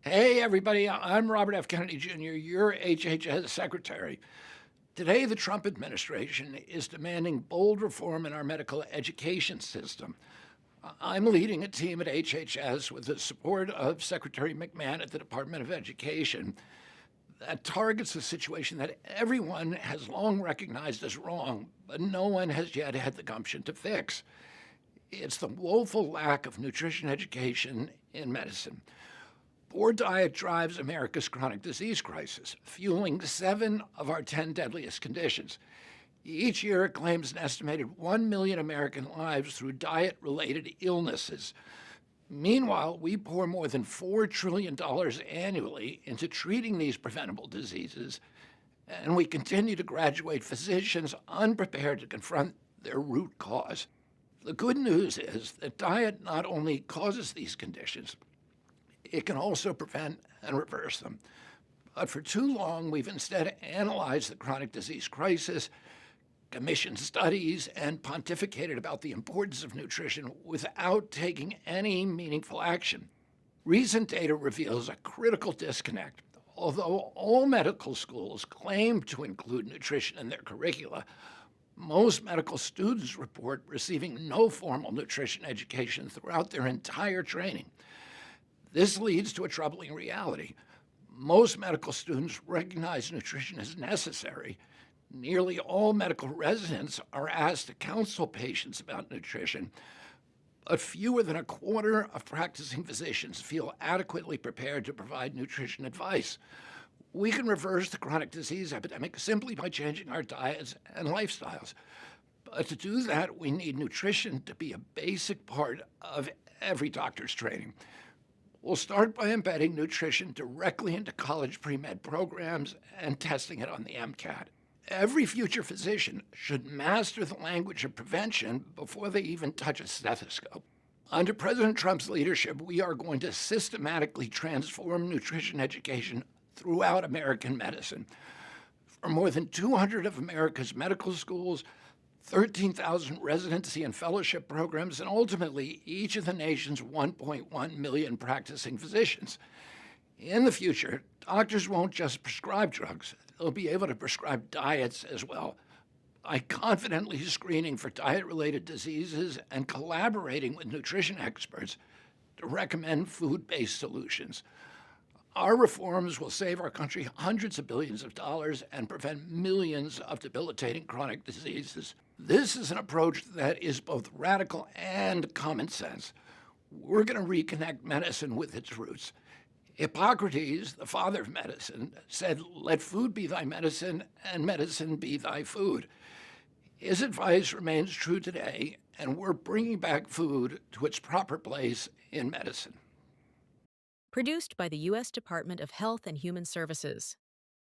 Hey, everybody, I'm Robert F. Kennedy Jr., your HHS Secretary. Today, the Trump administration is demanding bold reform in our medical education system. I'm leading a team at HHS with the support of Secretary McMahon at the Department of Education that targets a situation that everyone has long recognized as wrong, but no one has yet had the gumption to fix. It's the woeful lack of nutrition education in medicine. Poor diet drives America's chronic disease crisis, fueling 7 of our 10 deadliest conditions. Each year, it claims an estimated 1 million American lives through diet-related illnesses. Meanwhile, we pour more than $4 trillion annually into treating these preventable diseases, and we continue to graduate physicians unprepared to confront their root cause. The good news is that diet not only causes these conditions, it can also prevent and reverse them. But for too long, we've instead analyzed the chronic disease crisis, commissioned studies, and pontificated about the importance of nutrition without taking any meaningful action. Recent data reveals a critical disconnect. Although all medical schools claim to include nutrition in their curricula, most medical students report receiving no formal nutrition education throughout their entire training. This leads to a troubling reality. Most medical students recognize nutrition as necessary. Nearly all medical residents are asked to counsel patients about nutrition, but fewer than a quarter of practicing physicians feel adequately prepared to provide nutrition advice. We can reverse the chronic disease epidemic simply by changing our diets and lifestyles. But to do that, we need nutrition to be a basic part of every doctor's training. We'll start by embedding nutrition directly into college pre-med programs and testing it on the MCAT. Every future physician should master the language of prevention before they even touch a stethoscope. Under President Trump's leadership, we are going to systematically transform nutrition education throughout American medicine. For more than 200 of America's medical schools, 13,000 residency and fellowship programs, and ultimately each of the nation's 1.1 million practicing physicians. In the future, doctors won't just prescribe drugs. They'll be able to prescribe diets as well. By confidently screening for diet-related diseases and collaborating with nutrition experts to recommend food-based solutions. Our reforms will save our country hundreds of billions of dollars and prevent millions of debilitating chronic diseases. This is an approach that is both radical and common sense. We're going to reconnect medicine with its roots. Hippocrates, the father of medicine, said, "Let food be thy medicine, and medicine be thy food." His advice remains true today, and we're bringing back food to its proper place in medicine. Produced by the U.S. Department of Health and Human Services.